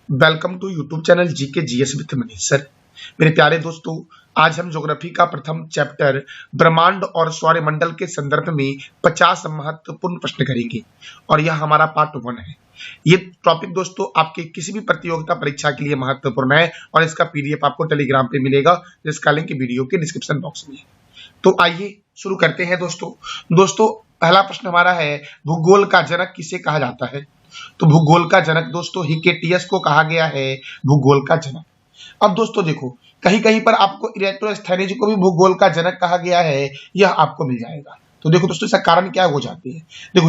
Welcome to YouTube channel GK GS with Manish sir. मेरे प्यारे दोस्तों, आज हम ज्योग्राफी का प्रथम चैप्टर ब्रह्मांड और सौरमंडल के संदर्भ में 50 महत्वपूर्ण प्रश्न करेंगे और यह हमारा पार्ट 1 है। ये टॉपिक दोस्तों आपके किसी भी प्रतियोगिता परीक्षा के लिए महत्वपूर्ण है और इसका पीडीएफ आपको टेलीग्राम पे मिलेगा, जिसका लिंक वीडियो के डिस्क्रिप्शन बॉक्स में है। तो आइए शुरू करते हैं दोस्तों। पहला प्रश्न हमारा है, भूगोल का जनक किसे कहा जाता है? तो भूगोल का जनक दोस्तों हिकेटियस को कहा गया है भूगोल का जनक। अब दोस्तों देखो, कहीं कहीं पर आपको इरेटोस्थेनीज को भी भूगोल का जनक कहा गया है, यह आपको मिल जाएगा। तो देखो दोस्तों, इसका कारण क्या हो जाती है। देखो,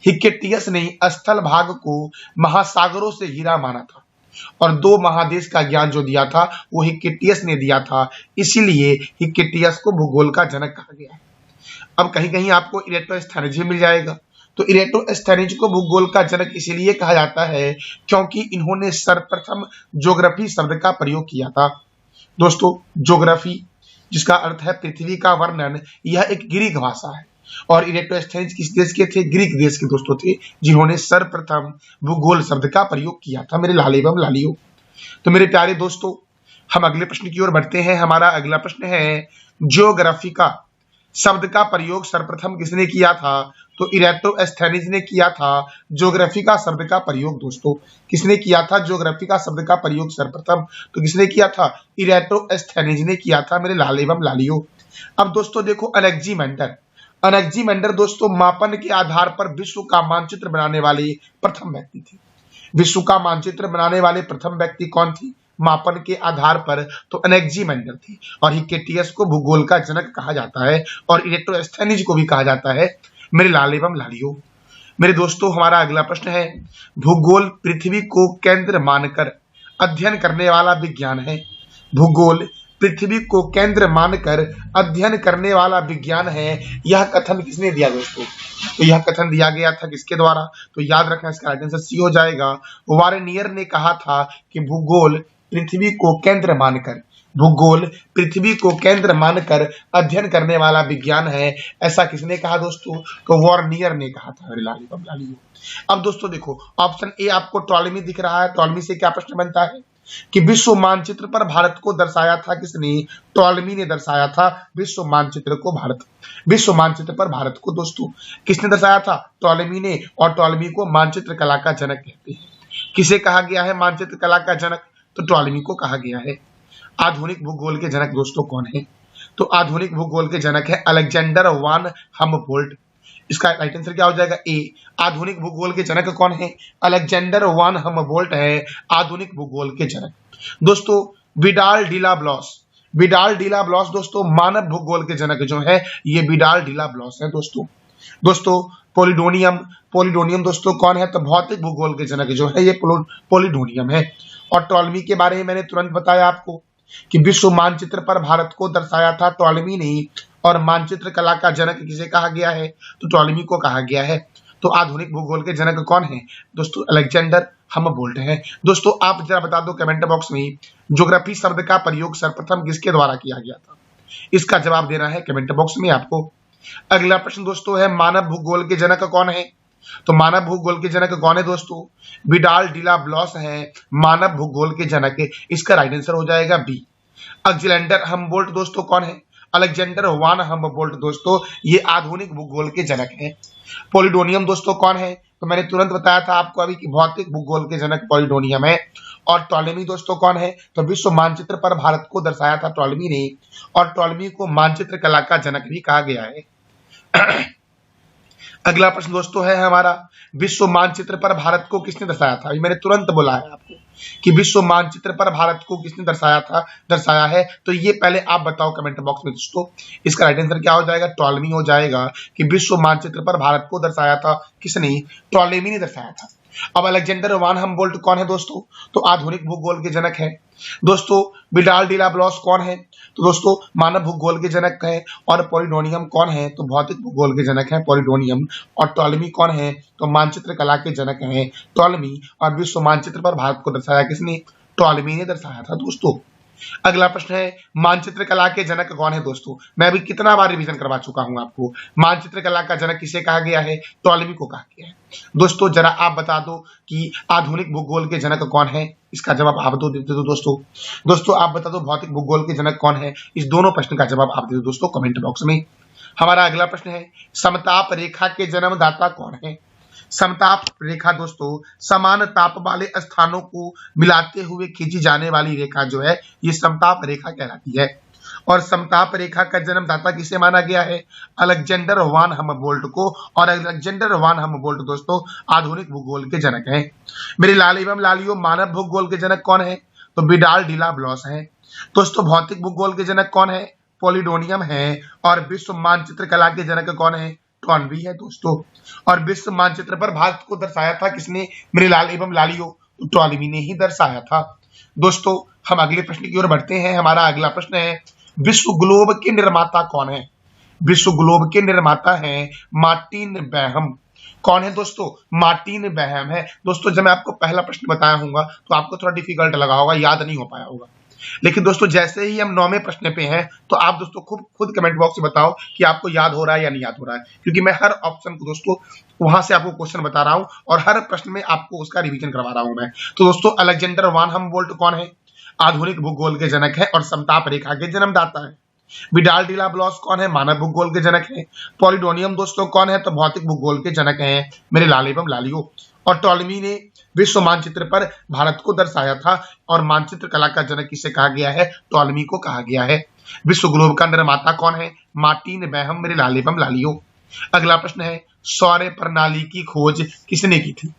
हिकेटियस ने स्थल भाग को महासागरों से घिरा माना था और 2 महादेश का ज्ञान जो दिया था वो हिकेटियस ने दिया था, इसीलिए हिकेटियस को भूगोल का जनक कहा गया है। अब कहीं कहीं आपको इरेटोस्थेनीज मिल जाएगा। तो इरेटोस्थेनीज को भूगोल का जनक इसलिए कहा जाता है क्योंकि इन्होंने सर्वप्रथम ज्योग्राफी शब्द का प्रयोग किया था। दोस्तों, ज्योग्राफी जिसका अर्थ है पृथ्वी का वर्णन, यह एक ग्रीक भाषा है और इरेटोस्थेनीज किस देश के थे? ग्रीक देश के दोस्तों थे, जिन्होंने सर्वप्रथम भूगोल शब्द का प्रयोग किया था। मेरे लाले बम लालियो। तो मेरे प्यारे दोस्तों, हम अगले प्रश्न की ओर बढ़ते हैं। हमारा अगला प्रश्न है, ज्योग्राफी का शब्द का प्रयोग सर्वप्रथम किसने किया था? तो इरेटोस्थेनीज ने किया था ज्योग्राफी का शब्द का प्रयोग। दोस्तों, किसने किया था ज्योग्राफी का शब्द का प्रयोग सर्वप्रथम? तो किसने किया था? इरेटोस्थेनीज ने किया था। मेरे लाल एवं लालियो। अब दोस्तों देखो, अनेक्जीमेंडर दोस्तों मापन के आधार पर विश्व का मानचित्र बनाने वाले प्रथम व्यक्ति थे। विश्व का मानचित्र बनाने वाले प्रथम व्यक्ति कौन थे मापन के आधार पर? तो अनेक्जीमेंडर थे। और हिकेटियस को भूगोल का जनक कहा जाता है और इरेटोस्थेनीज को भी कहा जाता है। मेरे लाल एवं लालियो। मेरे दोस्तों, हमारा अगला प्रश्न है, भूगोल पृथ्वी को केंद्र मानकर अध्ययन करने वाला विज्ञान है। भूगोल पृथ्वी को केंद्र मानकर अध्ययन करने वाला विज्ञान है। यह कथन किसने दिया दोस्तों? तो यह कथन दिया गया था किसके द्वारा? तो याद रखना, इसका राइट आंसर सी हो जाएगा। वार्नियर ने कहा था कि भूगोल पृथ्वी को केंद्र मानकर अध्ययन करने वाला विज्ञान है। ऐसा किसने कहा दोस्तों? तो वार्नियर ने कहा था। अब दोस्तों देखो, ऑप्शन ए आपको टॉलेमी दिख रहा है। टॉलेमी से क्या प्रश्न बनता है कि विश्व मानचित्र पर भारत को दर्शाया था किसने? टॉलेमी ने दर्शाया था विश्व मानचित्र पर भारत को दोस्तों किसने दर्शाया था? टॉलेमी ने। और टॉलेमी को मानचित्र कला का जनक कहते हैं। किसे कहा गया है मानचित्र कला का जनक? तो टॉलेमी को कहा गया है। आधुनिक भूगोल के जनक दोस्तों कौन है? तो आधुनिक भूगोल के जनक है अलेक्जेंडर वान हमबोल्ट। इसका राइट आंसर क्या हो जाएगा? ए। आधुनिक भूगोल के जनक कौन है? अलेक्जेंडर वान हमबोल्ट है आधुनिक भूगोल के जनक। दोस्तों, विडाल डिला ब्लॉस दोस्तों मानव भूगोल के जनक जो है ये विडाल डिला ब्लॉस है दोस्तों। पोलिडोनियम दोस्तों कौन है? तो भौतिक भूगोल के जनक जो है ये पोलिडोनियम है। और टॉलेमी के बारे में मैंने तुरंत बताया आपको कि विश्व मानचित्र पर भारत को दर्शाया था टॉलेमी ने। और मानचित्र कला का जनक किसे कहा गया है? तो टॉलेमी को कहा गया है। तो आधुनिक भूगोल के जनक कौन है दोस्तों? अलेक्जेंडर हमबोल्ट है। दोस्तों, आप जरा बता दो कमेंट बॉक्स में, ज्योग्राफी शब्द का प्रयोग सर्वप्रथम किसके द्वारा किया गया था? इसका जवाब देना है कमेंट बॉक्स में आपको। अगला प्रश्न दोस्तों है, मानव भूगोल के जनक कौन है? तो मानव भूगोल के जनक कौन है दोस्तों? विडाल डिला ब्लॉस है मानव भूगोल के जनक। इसका राइट आंसर हो जाएगा बी। अलेक्जेंडर हमबोल्ट दोस्तों कौन है? अलेक्जेंडर वान हमबोल्ट दोस्तों ये आधुनिक भूगोल के जनक हैं। पोलिडोनियम दोस्तों कौन है? तो मैंने तुरंत बताया था आपको अभी कि भौतिक भूगोल के जनक पोलिडोनियम है। और टॉलेमी दोस्तों कौन है? तो विश्व मानचित्र पर भारत को दर्शाया था टॉलेमी ने और टॉलेमी को मानचित्र कला का जनक भी कहा गया है। अगला प्रश्न दोस्तों है हमारा, विश्व मानचित्र पर भारत को किसने दर्शाया था? अभी मैंने तुरंत बोला है आपको कि विश्व मानचित्र पर भारत को किसने दर्शाया है। तो ये पहले आप बताओ कमेंट बॉक्स में दोस्तों। इसका राइट आंसर क्या हो जाएगा? टॉलेमी हो जाएगा कि विश्व मानचित्र पर भारत को दर्शाया था किसने? टॉलेमी ने दर्शाया था। अब अलेक्जेंडर वान हमबोल्ट कौन है दोस्तों? तो आधुनिक भूगोल के जनक है। दोस्तों, विडाल डिला ब्लॉस कौन है? तो दोस्तों मानव भूगोल के जनक है। और पोलिडोनियम कौन है? तो भौतिक भूगोल के जनक है पोलिडोनियम। और टॉलेमी कौन है? तो मानचित्र कला के जनक हैं टॉलेमी। और विश्व मानचित्र पर भारत को दर्शाया किसने? टॉलेमी ने दर्शाया था दोस्तों। अगला प्रश्न है मानचित्र कला के जनक कौन है दोस्तों। मैं अभी कितना बार रिवीजन करवा चुका हूं आपको। मानचित्र कला का जनक किसे कहा गया है, टॉलेमी को कहा गया है। दोस्तों जरा आप बता दो कि आधुनिक भूगोल के जनक कौन है, इसका जवाब आप दो देते दो दोस्तों आप बता दो भौतिक भूगोल के जनक कौन है। इस दोनों प्रश्न का जवाब आप दे दो दोस्तों कमेंट बॉक्स में। हमारा अगला प्रश्न है समताप रेखा के जन्मदाता कौन है। समताप रेखा दोस्तों समान ताप वाले स्थानों को मिलाते हुए खींची जाने वाली रेखा जो है ये समताप रेखा कहलाती है। और समताप रेखा का जन्मदाता किसे माना गया है, अलेक्जेंडर वान हमबोल्ट को। और अलेक्जेंडर वान हमबोल्ट दोस्तों आधुनिक भूगोल के जनक हैं। मेरे लाल एवं लालियों मानव भूगोल के जनक कौन है, तो विडाल डिला ब्लॉस है। दोस्तों भौतिक भूगोल के जनक कौन है, पोलिडोनियम है। और विश्व मानचित्र कला के जनक कौन है, टॉनबी है दोस्तों। और विश्व मानचित्र पर भारत को दर्शाया था किसने, मेरे लाल एवं लालियों, तो टॉलमी ने ही दर्शाया था। दोस्तों हम अगले प्रश्न की ओर बढ़ते हैं। हमारा अगला प्रश्न है विश्व ग्लोब के निर्माता कौन है। विश्व ग्लोब के निर्माता है मार्टिन बैहम। कौन है दोस्तों, मार्टिन बैहम है। दोस्तों जब मैं आपको पहला प्रश्न बताया होगा तो आपको थोड़ा डिफिकल्ट लगा होगा, याद नहीं हो पाया होगा। लेकिन दोस्तों जैसे ही हम 9वें प्रश्न पे हैं तो आप दोस्तों खुद कमेंट बॉक्स में बताओ कि आपको याद हो रहा है या नहीं याद हो रहा है, क्योंकि मैं हर ऑप्शन को दोस्तों वहां से आपको क्वेश्चन बता रहा हूं और हर प्रश्न में आपको उसका रिवीजन करवा रहा हूं मैं। तो दोस्तों अलेक्जेंडर वान हमबोल्ट कौन है, आधुनिक भूगोल के जनक है और समताप रेखा के जन्मदाता है। विडाल डिला ब्लॉस कौन है, मानव भूगोल के जनक है। पॉलिडोनियम दोस्तों कौन है, तो भौतिक भूगोल के जनक हैं मेरे लाल एवं लालियों। और टॉलमी ने विश्व मानचित्र पर भारत को दर्शाया था और मानचित्र कला का जनक किसे कहा गया है, टॉलमी को कहा गया है। विश्व ग्लोब का निर्माता कौन है, मार्टिन बैहम मेरे लाल एवं लालियों। अगला प्रश्न है सौर प्रणाली की खोज किसने की थी।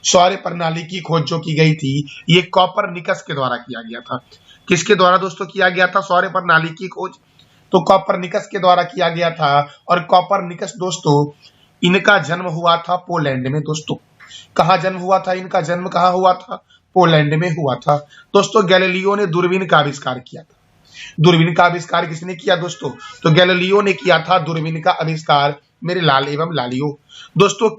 सौर प्रणाली की खोज जो की गई थी ये कॉपरनिकस के द्वारा किया गया था। किसके द्वारा दोस्तों किया गया था सौर प्रणाली की खोज, तो कॉपरनिकस के द्वारा किया गया था। और कॉपरनिकस दोस्तों इनका जन्म हुआ था पोलैंड में। दोस्तों कहाँ जन्म हुआ था, इनका जन्म कहाँ हुआ था, पोलैंड में हुआ था। दोस्तों गैलीलियो ने दूरबीन का आविष्कार किया था। दूरबीन का आविष्कार किसने किया दोस्तों, तो गैलीलियो ने किया था दूरबीन का आविष्कार मेरे लाल एवं लालियों। दोस्तों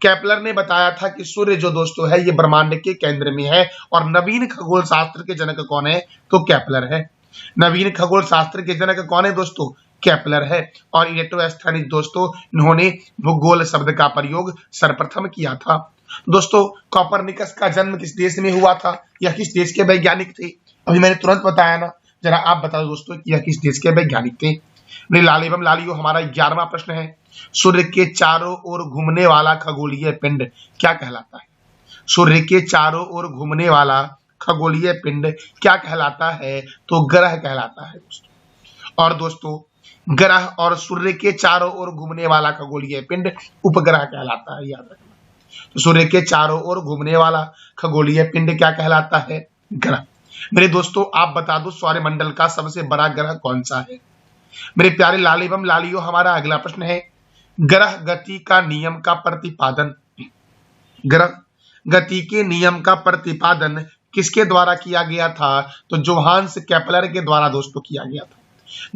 केपलर ने बताया था कि सूर्य जो दोस्तों है ये ब्रह्मांड के केंद्र में है। और नवीन खगोल शास्त्र के जनक कौन है, तो केपलर है। नवीन खगोल शास्त्र के जनक कौन है दोस्तों, केपलर है। और इलेक्ट्रोस्थैनिक दोस्तों इन्होंने भूगोल शब्द का प्रयोग सर्वप्रथम किया था। दोस्तों कॉपरनिकस का जन्म किस देश में हुआ था, या किस देश के वैज्ञानिक थे, अभी मैंने तुरंत बताया ना, जरा आप बता दो दोस्तों कि यह किस देश के वैज्ञानिक थे। मेरे लाल एवं लालियों हमारा 11वां प्रश्न है सूर्य के चारों ओर घूमने वाला खगोलीय पिंड क्या कहलाता है। सूर्य के चारों ओर घूमने वाला खगोलीय पिंड क्या कहलाता है, तो ग्रह कहलाता है दोस्तों। और दोस्तों ग्रह और सूर्य के चारों ओर घूमने वाला खगोलीय पिंड उपग्रह कहलाता है, याद रखना। तो सूर्य के चारों ओर घूमने वाला खगोलीय पिंड क्या कहलाता है, ग्रह। मेरे दोस्तों आप बता दो सौरमंडल का सबसे बड़ा ग्रह कौन सा है। मेरे प्यारे लाल एवं लालियों हमारा अगला प्रश्न है ग्रह गति का नियम का प्रतिपादन। ग्रह गति के नियम का प्रतिपादन किसके द्वारा किया गया था, तो जोहान्स केपलर के द्वारा दोस्तों किया गया था।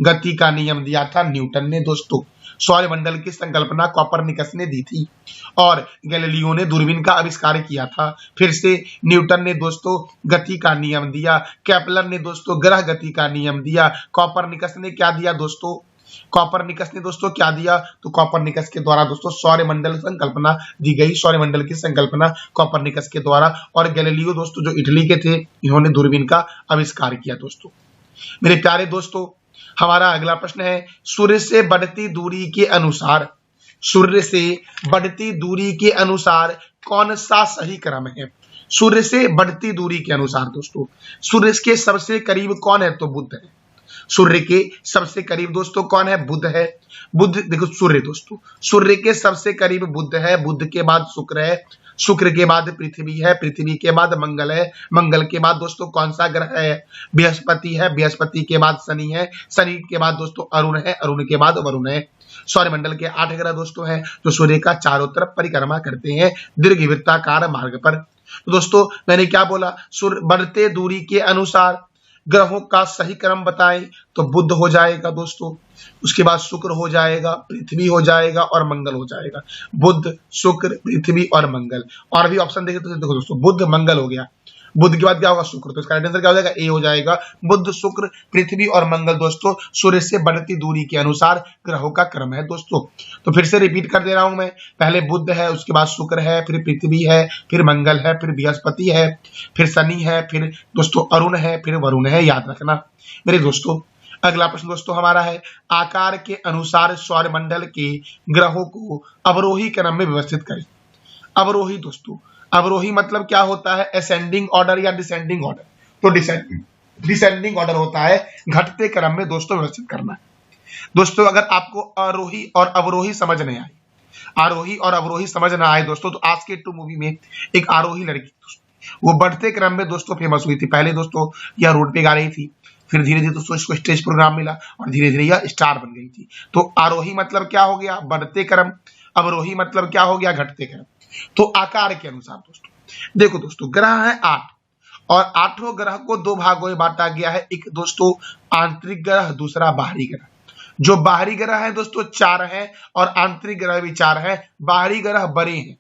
गति का नियम दिया था न्यूटन ने दोस्तों। सौरमंडल की संकल्पना कॉपरनिकस ने दी थी और गैलीलियो ने दूरबीन का आविष्कार किया था। फिर से न्यूटन ने दोस्तों गति का नियम दिया, केपलर ने दोस्तों ग्रह गति का नियम दिया। कॉपरनिकस ने क्या दिया दोस्तों, कॉपरनिकस ने दोस्तों क्या दिया, तो कॉपरनिकस के द्वारा दोस्तों सौरमंडल संकल्पना दी गई। सौरमंडल की संकल्पना कॉपरनिकस के द्वारा। और गैलीलियो दोस्तों जो इटली के थे इन्होंने दूरबीन का आविष्कार किया दोस्तों। मेरे प्यारे दोस्तों हमारा अगला प्रश्न है सूर्य से बढ़ती दूरी के अनुसार, सूर्य से बढ़ती दूरी के अनुसार कौन सा सही क्रम है। सूर्य से बढ़ती दूरी के अनुसार दोस्तों सूर्य के सबसे करीब कौन है, तो बुध है। सूर्य के सबसे करीब दोस्तों कौन है, बुध है। बुध देखो सूर्य दोस्तों सूर्य के सबसे करीब बुध है, बुध के बाद शुक्र है, शुक्र के बाद पृथ्वी है, पृथ्वी के बाद मंगल है, मंगल के बाद दोस्तों कौन सा ग्रह है, बृहस्पति है, बृहस्पति के बाद शनि है, शनि के बाद दोस्तों अरुण है, अरुण के बाद वरुण है। सौरमंडल के 8 ग्रह दोस्तों हैं जो सूर्य का चारों तरफ परिक्रमा करते हैं दीर्घवृत्ताकार मार्ग पर। तो दोस्तों मैंने क्या बोला, सूर्य बढ़ते दूरी के अनुसार ग्रहों का सही क्रम बताएं तो बुध हो जाएगा दोस्तों, उसके बाद शुक्र हो जाएगा, पृथ्वी हो जाएगा और मंगल हो जाएगा। बुध, शुक्र, पृथ्वी और मंगल। और भी ऑप्शन देखें तो देखो दोस्तों बुध मंगल हो गया, बुध के बाद क्या होगा? शुक्र। तो इसका राइट आंसर क्या हो जाएगा? ए हो जाएगा। बुध, शुक्र, पृथ्वी और मंगल दोस्तों सूर्य से बढ़ती दूरी के अनुसार ग्रहों का क्रम है दोस्तों। तो फिर से रिपीट कर दे रहा हूं मैं, पहले बुध है, उसके बाद शुक्र है, फिर पृथ्वी है, फिर मंगल है, फिर बृहस्पति है, फिर शनि है, फिर दोस्तों अरुण है, फिर वरुण है। याद रखना मेरे दोस्तों। अगला प्रश्न दोस्तों हमारा है, आकार के अनुसार सौरमंडल के ग्रहों को अवरोही क्रम में व्यवस्थित करें। अवरोही दोस्तों, अवरोही मतलब क्या होता है? असेंडिंग ऑर्डर या डिसेंडिंग ऑर्डर। तो डिसेंडिंग ऑर्डर होता है, घटते क्रम में दोस्तों व्यवस्थित करना। दोस्तों अगर आपको आरोही और अवरोही समझ नहीं आई, आरोही और अवरोही समझ ना आए दोस्तों, तो आज के 2 मूवी में एक आरोही लड़की वो बढ़ते क्रम में दोस्तों फेमस हुई थी। पहले दोस्तों यह रोड पे गा रही थी, फिर धीरे धीरे दोस्तों इसको स्टेज प्रोग्राम मिला और धीरे धीरे यह स्टार बन गई थी। तो आरोही मतलब क्या हो गया? बढ़ते क्रम। अवरोही मतलब क्या हो गया? घटते क्रम। तो आकार के अनुसार दोस्तों देखो दोस्तों, ग्रह है 8 और 8 ग्रह को 2 भागों में बांटा गया है। एक दोस्तों आंतरिक ग्रह, दूसरा बाहरी ग्रह। जो बाहरी ग्रह है दोस्तों 4 है और आंतरिक ग्रह भी 4 है। बाहरी ग्रह बड़े हैं।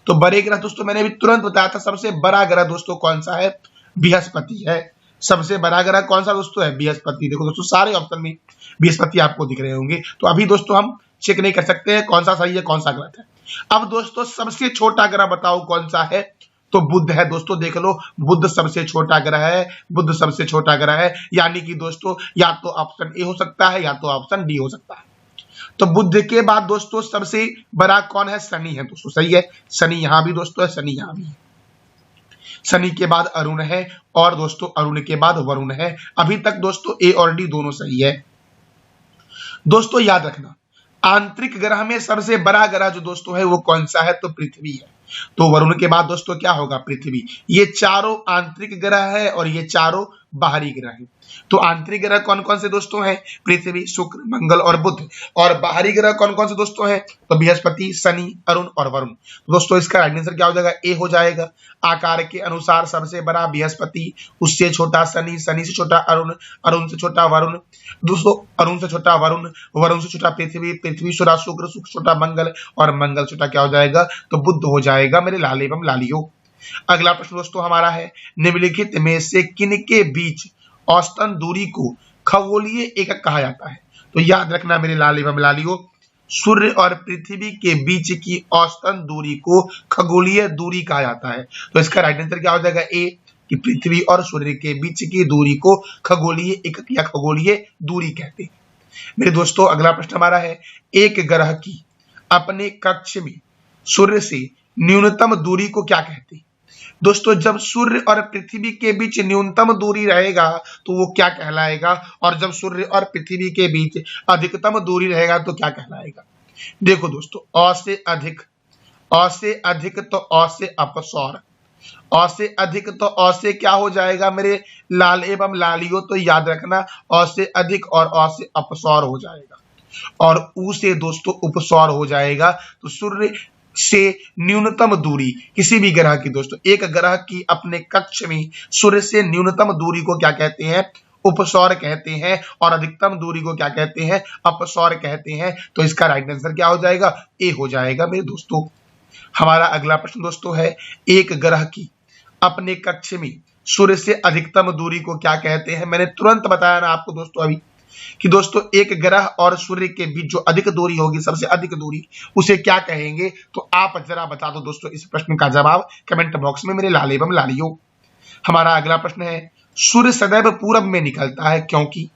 तो बड़े ग्रह दोस्तों मैंने अभी तुरंत बताया था, सबसे बड़ा ग्रह दोस्तों कौन सा है? बृहस्पति है। सबसे बड़ा ग्रह कौन सा दोस्तों है? बृहस्पति। देखो दोस्तों सारे ऑप्शन में बृहस्पति आपको दिख रहे होंगे। तो अभी दोस्तों हम चेक नहीं कर सकते हैं कौन सा सही है कौन सा गलत है। अब दोस्तों सबसे छोटा ग्रह बताओ कौन सा है? तो बुध है दोस्तों। देख लो, बुध सबसे छोटा ग्रह है। बुध सबसे छोटा ग्रह है, यानी कि दोस्तों या तो ऑप्शन ए हो सकता है या तो ऑप्शन डी हो सकता है। तो बुध के बाद दोस्तों सबसे बड़ा कौन है? शनि है दोस्तों। सही है, शनि यहां भी दोस्तों है, शनि यहां भी है। शनि के बाद अरुण है और दोस्तों अरुण के बाद वरुण है। अभी तक दोस्तों ए और डी दोनों सही है। दोस्तों याद रखना, आंतरिक ग्रह में सबसे बड़ा ग्रह जो दोस्तों है वो कौन सा है? तो पृथ्वी है। तो वरुण के बाद दोस्तों क्या होगा? पृथ्वी। ये चारों आंतरिक ग्रह है और ये चारों बाहरी ग्रह है। तो आंतरिक ग्रह कौन कौन से दोस्तों हैं? पृथ्वी, शुक्र, मंगल और बुध। और बाहरी ग्रह कौन कौन से दोस्तों हैं? तो बृहस्पति, शनि, अरुण और वरुण। दोस्तों इसका राइट आंसर क्या हो जाएगा? ए हो जाएगा। आकार के अनुसार सबसे बड़ा बृहस्पति, उससे छोटा शनि, शनि से छोटा अरुण, अरुण से छोटा वरुण, दोस्तों अरुण से छोटा वरुण, वरुण से छोटा पृथ्वी, पृथ्वी छोटा शुक्र, शुक्र छोटा मंगल और मंगल छोटा क्या हो जाएगा? तो बुध हो जाएगा मेरे लाल एवं लालियों। अगला प्रश्न दोस्तों हमारा है, निम्नलिखित में से किनके बीच औसतन दूरी को खगोलीय एकक कहा जाता है? तो याद रखना मेरे लाल एवं लालियों, सूर्य और पृथ्वी के बीच की औसतन दूरी को खगोलीय दूरी कहा जाता है। तो इसका राइट आंसर क्या हो जाएगा? ए, कि पृथ्वी और सूर्य के बीच की दूरी को खगोलीय एकक या खगोलीय दूरी कहते हैं। मेरे दोस्तों अगला प्रश्न हमारा है, एक ग्रह की अपने कक्ष में सूर्य से न्यूनतम दूरी को क्या कहते हैं? दोस्तों जब सूर्य और पृथ्वी के बीच न्यूनतम दूरी रहेगा तो वो क्या कहलाएगा? और जब सूर्य और पृथ्वी के बीच अधिकतम दूरी रहेगा तो क्या कहलाएगा? देखो दोस्तों, अ से अधिक, अ से अधिक तो अ से अपसौर, अ से अधिक तो अ से क्या हो जाएगा मेरे लाल एवं लालियों? तो याद रखना अ से अधिक और अ से अपसौर हो जाएगा और उ से दोस्तों उपसौर हो जाएगा। तो सूर्य से न्यूनतम दूरी किसी भी ग्रह की दोस्तों, एक ग्रह की अपने कक्ष में सूर्य से न्यूनतम दूरी को क्या कहते हैं? उपसौर कहते हैं। और अधिकतम दूरी को क्या कहते हैं? अपसौर कहते हैं। तो इसका राइट आंसर क्या हो जाएगा? ए हो जाएगा मेरे दोस्तों। हमारा अगला प्रश्न दोस्तों है, एक ग्रह की अपने कक्ष में सूर्य से अधिकतम दूरी को क्या कहते हैं? मैंने तुरंत बताया ना आपको दोस्तों अभी कि दोस्तों एक ग्रह और सूर्य के बीच जो अधिक दूरी होगी, सबसे अधिक दूरी, उसे क्या कहेंगे? तो आप जरा बता दो दोस्तों इस प्रश्न का जवाब कमेंट बॉक्स में मेरे लाल एवं लालियों। हमारा अगला प्रश्न है, सूर्य सदैव पूरब में निकलता है क्योंकि?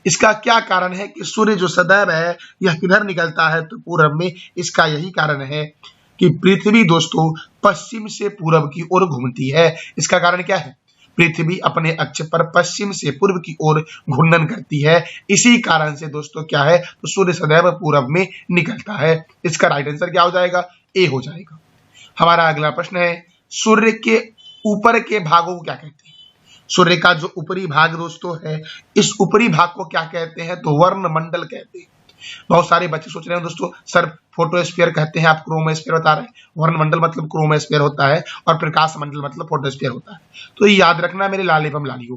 इसका क्या कारण है कि सूर्य जो सदैव है यह किधर निकलता है? तो पूरब में। इसका यही कारण है कि पृथ्वी दोस्तों पश्चिम से पूरब की ओर घूमती है। इसका कारण क्या है? पृथ्वी अपने अक्ष पर पश्चिम से पूर्व की ओर घूर्णन करती है। इसी कारण से दोस्तों क्या है? तो सूर्य सदैव पूरब में निकलता है। इसका राइट आंसर क्या हो जाएगा? ए हो जाएगा। हमारा अगला प्रश्न है, सूर्य के ऊपर के भागों को क्या कहते हैं? सूर्य का जो ऊपरी भाग दोस्तों है, इस ऊपरी भाग को क्या कहते हैं? तो वर्णमंडल कहते हैं। बहुत सारे बच्चे सोच रहे हैं दोस्तों सर फोटोस्फीयर कहते हैं, आप क्रोमोस्फीयर बता रहे हैं। वर्णमंडल मतलब क्रोमोस्फीयर होता है और प्रकाश मंडल मतलब फोटोस्फीयर होता है। तो याद रखना मेरे लाल एवं लालियों।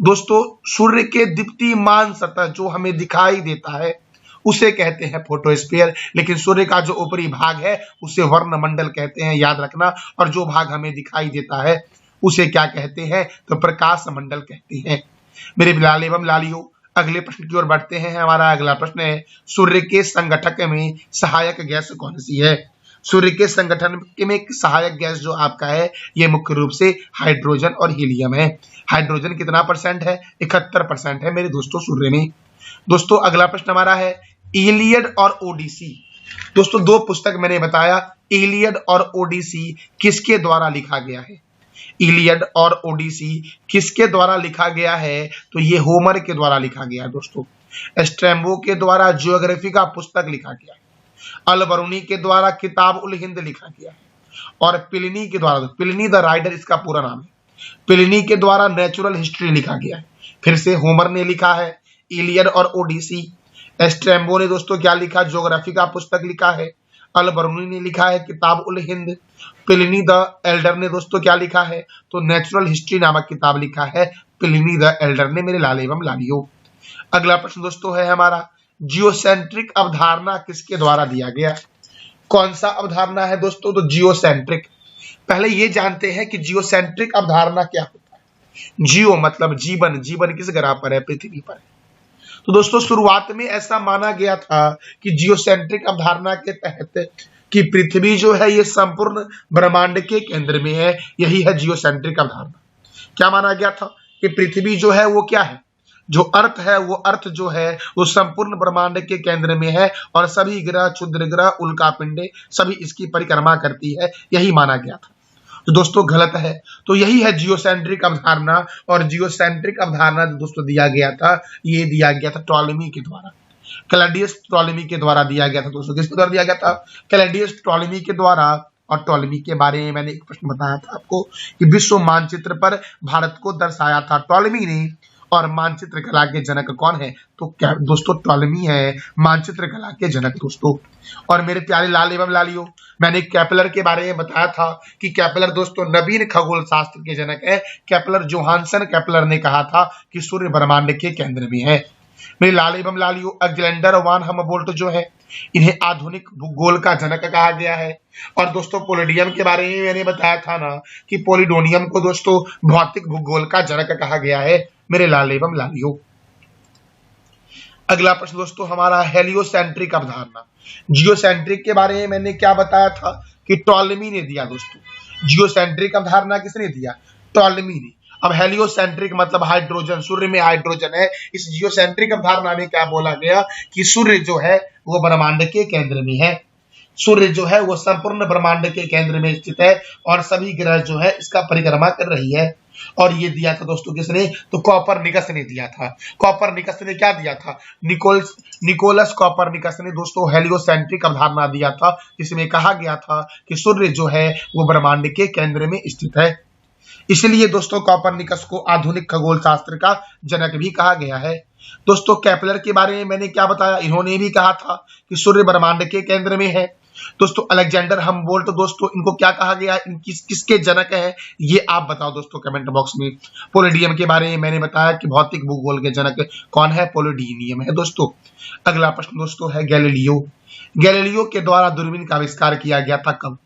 दोस्तों सूर्य के दीप्तिमान सतह जो हमें दिखाई देता है उसे कहते हैं फोटोस्फीयर, लेकिन सूर्य का जो ऊपरी भाग है उसे वर्णमंडल कहते हैं। याद रखना। और जो भाग हमें दिखाई देता है उसे क्या कहते हैं? तो प्रकाश मंडल कहते हैं। मेरे लाल एवं लालियों, अगले प्रश्न की ओर बढ़ते हैं। हमारा अगला प्रश्न है, सूर्य के संगठक में सहायक गैस कौन सी है? सूर्य के संगठन में सहायक गैस जो आपका है, ये मुख्य रूप से हाइड्रोजन और हीलियम है। हाइड्रोजन कितना परसेंट है? 71% है मेरे दोस्तों सूर्य में। दोस्तों अगला प्रश्न हमारा है, इलियड और ओडिसी। दोस्तों दो पुस्तक मैंने बताया, इलियड और ओडिसी किसके द्वारा लिखा गया है? इलियड और ओडिसी किसके द्वारा लिखा गया है? तो ये होमर के द्वारा लिखा गया है दोस्तों। स्ट्रैबो के द्वारा ज्योग्राफी का पुस्तक लिखा गया है। अल बरूनी के द्वारा किताब उल हिंद लिखा गया है। और प्लिनी के द्वारा, प्लिनी द राइडर इसका पूरा नाम है, प्लिनी के द्वारा नेचुरल हिस्ट्री लिखा गया है। फिर से होमर ने लिखा है इलियड और ओडिसी। स्ट्रैबो ने दोस्तों क्या लिखा? ज्योग्राफी का पुस्तक लिखा है। अल बरूनी ने लिखा है किताब ul Hind. Pliny the Elder ने दोस्तों क्या लिखा है? तो नेचुरल हिस्ट्री नामक किताब लिखा है प्लिनी द एल्डर ने मेरे लाल एवं लालियों। अगला प्रश्न दोस्तों है हमारा, जियोसेंट्रिक अवधारणा किसके द्वारा दिया गया? कौन सा अवधारणा है दोस्तों? तो जियोसेंट्रिक। पहले ये जानते हैं कि जियोसेंट्रिक अवधारणा क्या होता है। जियो मतलब जीवन, जीवन किस ग्रह पर है? पृथ्वी पर है। तो दोस्तों शुरुआत में ऐसा माना गया था कि जियोसेंट्रिक अवधारणा के तहत कि पृथ्वी जो है ये संपूर्ण ब्रह्मांड के केंद्र में है। यही है जियोसेंट्रिक अवधारणा। क्या माना गया था? कि पृथ्वी जो है वो क्या है? जो अर्थ है, वो अर्थ जो है वो संपूर्ण ब्रह्मांड के केंद्र में है और सभी ग्रह, क्षुद्र ग्रह, उल्कापिंडे सभी इसकी परिक्रमा करती है। यही माना गया था। तो दोस्तों गलत है। तो यही है जियोसेंट्रिक अवधारणा। और जियोसेंट्रिक अवधारणा दोस्तों दिया गया था, ये दिया गया था टॉलेमी के द्वारा, क्लैडियस टॉलेमी के द्वारा दिया गया था दोस्तों। किसके द्वारा दिया गया था? क्लैडियस टॉलेमी के द्वारा। और टॉलेमी के बारे में मैंने एक प्रश्न बताया था आपको कि विश्व मानचित्र पर भारत को दर्शाया था टॉलेमी ने। और मानचित्र कला के जनक कौन है? तो क्या दोस्तों? टॉलेमी है मानचित्र कला के जनक दोस्तों। और मेरे प्यारे लाल एवं लालियों, मैंने केपलर के बारे में बताया था कि केपलर दोस्तों नवीन खगोल शास्त्र के जनक है। केपलर, जोहानसन केपलर ने कहा था कि सूर्य ब्रह्मांड के केंद्र में है। मेरे लाल एवं लालियों, अलेक्जेंडर वान हमबोल्ट जो है, इन्हें आधुनिक भूगोल का जनक कहा गया है। और दोस्तों पोलिडियम के बारे में मैंने बताया था ना कि पोलिडोनियम को दोस्तों भौतिक भूगोल का जनक कहा गया है मेरे लाल एवं लालियों। अगला प्रश्न दोस्तों हमारा, हेलियोसेंट्रिक अवधारणा। जियोसेंट्रिक के बारे में मैंने क्या बताया था कि टॉलेमी ने दिया दोस्तों। जियोसेंट्रिक अवधारणा किसने दिया? टॉलेमी ने। अब हेलियोसेंट्रिक मतलब हाइड्रोजन, सूर्य में हाइड्रोजन है। इस जियोसेंट्रिक अवधारणा में क्या बोला गया कि सूर्य जो है वो ब्रह्मांड के केंद्र में है। सूर्य जो है वो संपूर्ण ब्रह्मांड के केंद्र में स्थित है और सभी ग्रह जो है इसका परिक्रमा कर रही है। और ये दिया था दोस्तों किसने? तो कॉपरनिकस ने दिया था। कॉपरनिकस ने क्या दिया था? निकोलस कॉपरनिकस ने दोस्तों हेलियोसेंट्रिक अवधारणा दिया था, जिसमें कहा गया था कि सूर्य जो है वो ब्रह्मांड के केंद्र में स्थित है। इसलिए दोस्तों कॉपरनिकस को आधुनिक खगोल शास्त्र का जनक भी कहा गया है। दोस्तों केपलर के बारे में मैंने क्या बताया? इन्होंने भी कहा था कि सूर्य ब्रह्मांड के केंद्र में है। दोस्तों अलेक्जेंडर हमबोल्ट दोस्तों इनको क्या कहा गया? किसके जनक है? ये आप बताओ दोस्तों कमेंट बॉक्स में। पोलिडियम के बारे में मैंने बताया कि भौतिक भूगोल के जनक कौन है? पोलिडियम है दोस्तों। अगला प्रश्न दोस्तों है गैलीलियो। गैलीलियो के द्वारा दूरबीन का आविष्कार किया गया था कब?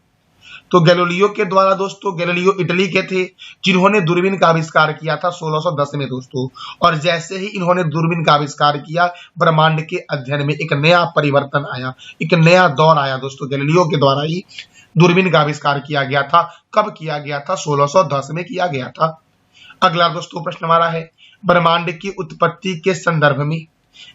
तो गैलीलियो के द्वारा दोस्तों, गैलीलियो इटली के थे जिन्होंने दूरबीन का आविष्कार किया था 1610 में दोस्तों। और जैसे ही इन्होंने दूरबीन का आविष्कार किया, ब्रह्मांड के अध्ययन में एक नया परिवर्तन आया, एक नया दौर आया दोस्तों। गैलीलियो के द्वारा ही दूरबीन का आविष्कार किया गया था। कब किया गया था? 1610 में किया गया था। अगला दोस्तों प्रश्न हमारा है, ब्रह्मांड की उत्पत्ति के संदर्भ में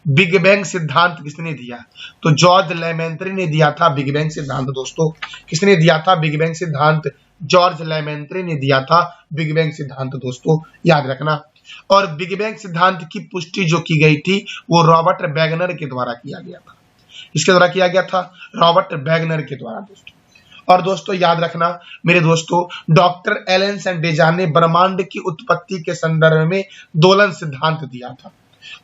बिग बैंग सिद्धांत किसने दिया? तो जॉर्ज लेमेंत्री ने दिया था बिग बैंग सिद्धांत दोस्तों। किसने दिया था बिग बैंग सिद्धांत? जॉर्ज लेमेंत्री ने दिया था बिग बैंग सिद्धांत दोस्तों, याद रखना। और बिग बैंग सिद्धांत की पुष्टि जो की गई थी वो रॉबर्ट वैगनर के द्वारा किया गया था। किसके द्वारा किया गया था? रॉबर्ट वैगनर के द्वारा दोस्तों। और दोस्तों याद रखना मेरे दोस्तों, डॉक्टर एलन सेंडेजान ने ब्रह्मांड की उत्पत्ति के संदर्भ में दोलन सिद्धांत दिया था।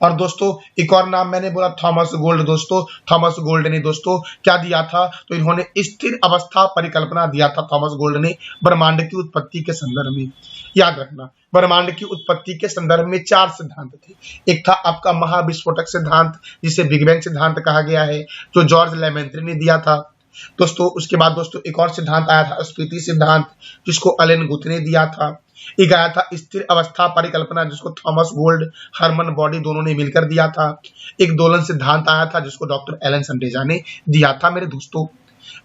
और दोस्तों एक और नाम मैंने बोला थॉमस गोल्ड दोस्तों। थॉमस गोल्ड ने दोस्तों क्या दिया था? तो इन्होंने स्थिर अवस्था परिकल्पना दिया था थॉमस गोल्ड ने ब्रह्मांड की उत्पत्ति के संदर्भ में। याद रखना ब्रह्मांड की उत्पत्ति के संदर्भ में 4 सिद्धांत थे। एक था आपका महाविस्फोटक सिद्धांत, जिसे बिग बैंग सिद्धांत कहा गया है, जो जॉर्ज लेमेंत्री ने दिया था। दोस्तों उसके बाद दोस्तों एक और सिद्धांत आया था स्फीति सिद्धांत, जिसको एलन गुथ ने दिया था। एक आया था स्थिर अवस्था परिकल्पना, जिसको थॉमस गोल्ड, हरमन बॉडी दोनों ने मिलकर दिया था। एक दोलन सिद्धांत आया था जिसको डॉक्टर एलन संडेजा ने दिया था। मेरे दोस्तों,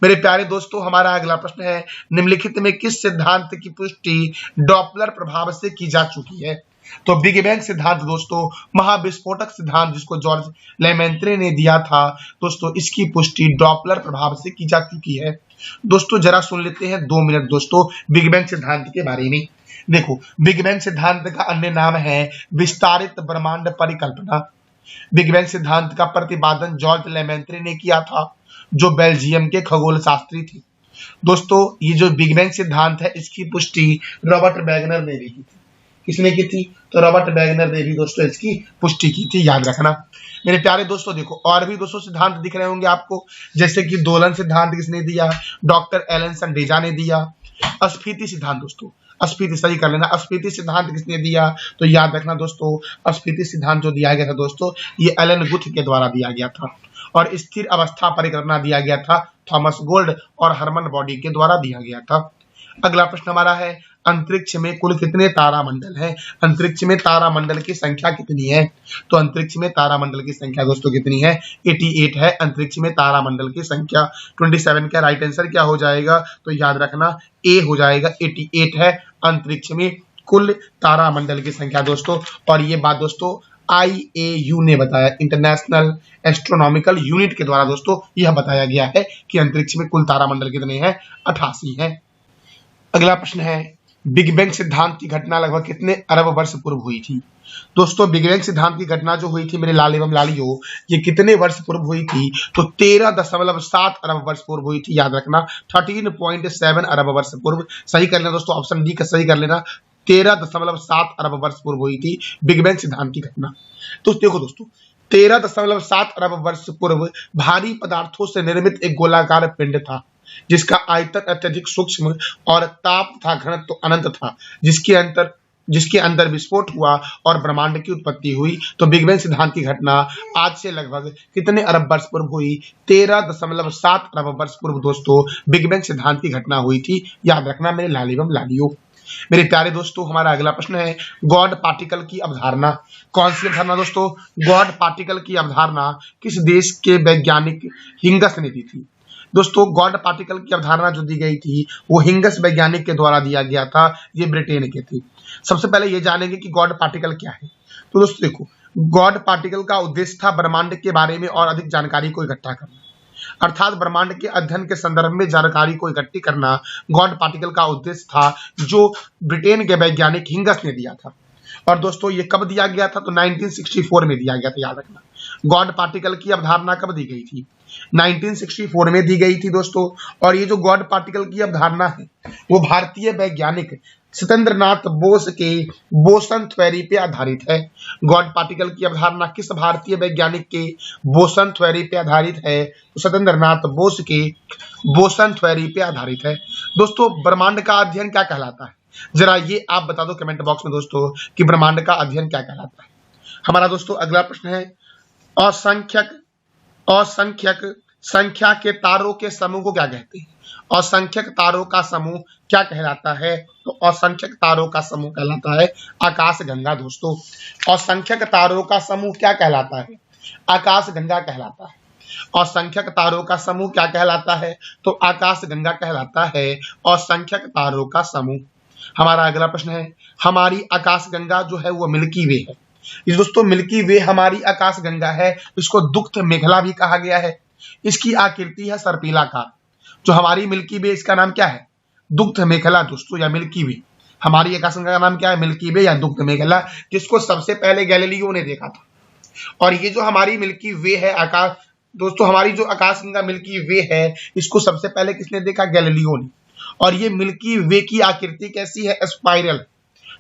मेरे प्यारे दोस्तों, हमारा अगला प्रश्न है निम्नलिखित में किस सिद्धांत की पुष्टि डॉपलर प्रभाव से की जा चुकी है? तो बिग बैंग सिद्धांत दोस्तों, महाविस्फोटक सिद्धांत जिसको जॉर्ज लेमेंत्रे ने दिया था दोस्तों, इसकी पुष्टि डॉपलर प्रभाव से की जा चुकी है। दोस्तों जरा सुन लेते हैं 2 मिनट दोस्तों बिग बैंग सिद्धांत के बारे में। देखो, बिग बैंग सिद्धांत का अन्य नाम है विस्तारित ब्रह्मांड परिकल्पना। बिग बैंग सिद्धांत का प्रतिपादन जॉर्ज लेमेंत्रे ने किया था, जो बेल्जियम के खगोल शास्त्री थे। दोस्तों ये जो बिग बैंग सिद्धांत है, इसकी पुष्टि रॉबर्ट वैगनर ने भी की थी। किसने की थी? तो रॉबर्ट वैगनर ने भी दोस्तों इसकी पुष्टि की थी, याद रखना। मेरे प्यारे दोस्तों देखो, और भी दोस्तों सिद्धांत दिख रहे होंगे आपको, जैसे कि दोलन सिद्धांत किसने दिया? डॉक्टर एलन संडेजा ने दिया। अस्फीति सिद्धांत दोस्तों, अस्फीति सही कर लेना, अस्फीति सिद्धांत किसने दिया? तो याद रखना दोस्तों, अस्फीति सिद्धांत जो दिया गया था दोस्तों, ये एलन गुथ के द्वारा दिया गया था। और स्थिर अवस्था परिकल्पना दिया गया था थॉमस गोल्ड और हरमन बॉडी के द्वारा दिया गया था। अगला प्रश्न हमारा है अंतरिक्ष में कुल कितने तारामंडल हैं? अंतरिक्ष में तारामंडल की संख्या कितनी है? तो अंतरिक्ष में तारामंडल की संख्या दोस्तों कितनी है? 88 है अंतरिक्ष में तारामंडल की संख्या। 27 का राइट आंसर क्या हो जाएगा? तो याद रखना ए हो जाएगा। 88 है अंतरिक्ष में कुल तारामंडल की संख्या दोस्तों। और ये बात दोस्तों IAU ने बताया, इंटरनेशनल एस्ट्रोनॉमिकल यूनिट के द्वारा दोस्तों यह बताया गया है कि अंतरिक्ष में कुल तारामंडल कितने हैं? 88 हैं। अगला प्रश्न है बिग बैंग सिद्धांत की घटना लगभग कितने अरब वर्ष पूर्व हुई थी? दोस्तों बिग बैंग सिद्धांत की घटना जो हुई थी मेरे लाल एवं लालियों, ये कितने वर्ष पूर्व हुई थी? तो 13.7 अरब वर्ष पूर्व हुई थी, याद रखना। 13.7 अरब वर्ष पूर्व सही कर लेना दोस्तों, ऑप्शन डी का सही कर लेना। 13.7 अरब वर्ष पूर्व हुई थी बिग बैंग सिद्धांत की घटना। तो देखो दोस्तों, 13.7 अरब वर्ष पूर्व भारी पदार्थों से निर्मित एक गोलाकार पिंड था, जिसका आयतन अत्यधिक सूक्ष्म और ताप तथा घनत्व तो अनंत था, जिसके अंदर विस्फोट हुआ और ब्रह्मांड की उत्पत्ति हुई। तो बिग बैंग सिद्धांत की घटना आज से लगभग कितने अरब वर्ष पूर्व हुई? 13.7 अरब वर्ष पूर्व दोस्तों बिग बैंग सिद्धांत की घटना हुई थी, याद रखना मेरे लाल एवं लालियों। मेरे प्यारे दोस्तों, हमारा अगला प्रश्न है गॉड पार्टिकल की अवधारणा। कौन सी अवधारणा दोस्तों? गॉड पार्टिकल की अवधारणा किस देश के वैज्ञानिक हिंगस ने दी थी? दोस्तों गॉड पार्टिकल की अवधारणा जो दी गई थी वो हिंगस वैज्ञानिक के द्वारा दिया गया था, ये ब्रिटेन के थे। सबसे पहले ये जानेंगे कि गॉड पार्टिकल क्या है। तो दोस्तों देखो, गॉड पार्टिकल का उद्देश्य था ब्रह्मांड के बारे में और अधिक जानकारी को इकट्ठा करना, अर्थात ब्रह्मांड के अध्ययन के संदर्भ में जानकारी को इकट्ठी करना गॉड पार्टिकल का उद्देश्य था, जो ब्रिटेन के वैज्ञानिक हिंगस ने दिया था। और दोस्तों ये कब दिया गया था? तो 1964 में दिया गया था, याद रखना। गॉड पार्टिकल की अवधारणा कब दी गई थी? 1964 में दी गई थी दोस्तों। और ये जो गॉड पार्टिकल की अवधारणा है वो भारतीय वैज्ञानिक सत्येंद्रनाथ बोस के बोसन थ्योरी पे आधारित है। गॉड पार्टिकल की अवधारणा किस भारतीय वैज्ञानिक के बोसन थ्योरी पे आधारित है? तो सत्येंद्रनाथ बोस के बोसन थ्योरी पे आधारित है। दोस्तों ब्रह्मांड का अध्ययन क्या कहलाता है? जरा ये आप बता दो कमेंट बॉक्स में दोस्तों कि ब्रह्मांड का अध्ययन क्या कहलाता है। हमारा दोस्तों अगला प्रश्न है असंख्यक संख्या के तारों के समूह को क्या कहते हैं? असंख्यक तारों का समूह क्या कहलाता है? तो असंख्यक तारों का समूह कहलाता है आकाशगंगा। दोस्तों असंख्यक तारों का समूह क्या कहलाता है? आकाशगंगा कहलाता है। असंख्यक तारों का समूह क्या कहलाता है? तो आकाशगंगा कहलाता है असंख्यक तारों का समूह। हमारा अगला प्रश्न है हमारी आकाशगंगा जो है वो मिल्की वे है। ये दोस्तों मिल्की वे हमारी आकाशगंगा है, इसको दुग्ध मेखला भी कहा गया है। इसकी आकृति है सर्पिलाकार। जो हमारी मिल्की वे, इसका नाम क्या है? दुग्ध मेखला दोस्तों, या मिल्की वे। हमारी आकाशगंगा का नाम क्या है? मिल्की वे या दुग्ध मेखला, जिसको सबसे पहले गैलीलियो ने देखा था। और ये जो हमारी मिल्की वे है आकाश दोस्तों, हमारी जो आकाशगंगा मिल्की वे है, इसको सबसे पहले किसने देखा? गैलीलियो ने। और ये मिल्की वे की आकृति कैसी है? स्पाइरल,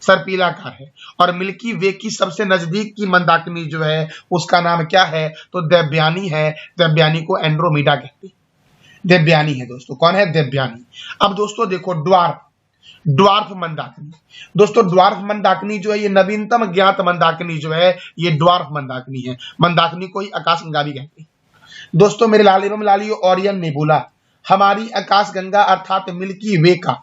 सर्पिलाकार है। और मिल्की वे की सबसे नजदीक की मंदाकिनी जो है उसका नाम क्या है? तो देवयानी है। देवयानी को एंड्रोमेडा कहते हैं। देवयानी है दोस्तों। कौन है? देवयानी। अब दोस्तों देखो ड्वार्फ मंदाकिनी। दोस्तों ड्वार्फ मंदाकिनी जो है ये नवीनतम ज्ञात मंदाकिनी जो है ये ड्वार्फ मंदाकिनी है। मंदाकिनी को ही आकाशगंगा भी कहते हैं। दोस्तों मेरे लाल एवं लालियों, ओरियन नेबुला, हमारी आकाशगंगा अर्थात मिल्की वे का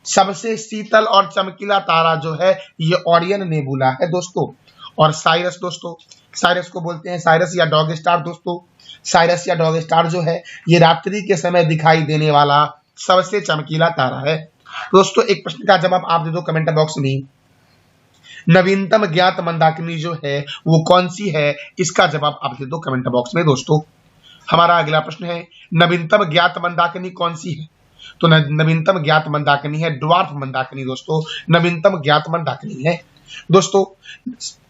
सबसे शीतल और चमकीला तारा जो है ये ओरियन नेबुला है दोस्तों। और साइरस दोस्तों, साइरस को बोलते हैं साइरस या डॉग स्टार दोस्तों। साइरस या डॉग स्टार जो है ये रात्रि के समय दिखाई देने वाला सबसे चमकीला तारा है दोस्तों। एक प्रश्न का जवाब आप दे दो कमेंट बॉक्स में। नवीनतम ज्ञात मंदाकिनी जो है वो कौन सी है, इसका जवाब आप दे दो कमेंट बॉक्स में दोस्तों। हमारा अगला प्रश्न है नवीनतम ज्ञात मंदाकिनी कौन सी है, तो नवीनतम ज्ञात मंदाकिनी है ड्वार्फ मंदाकिनी दोस्तों, नवीनतम ज्ञात मंदाकिनी है दोस्तों।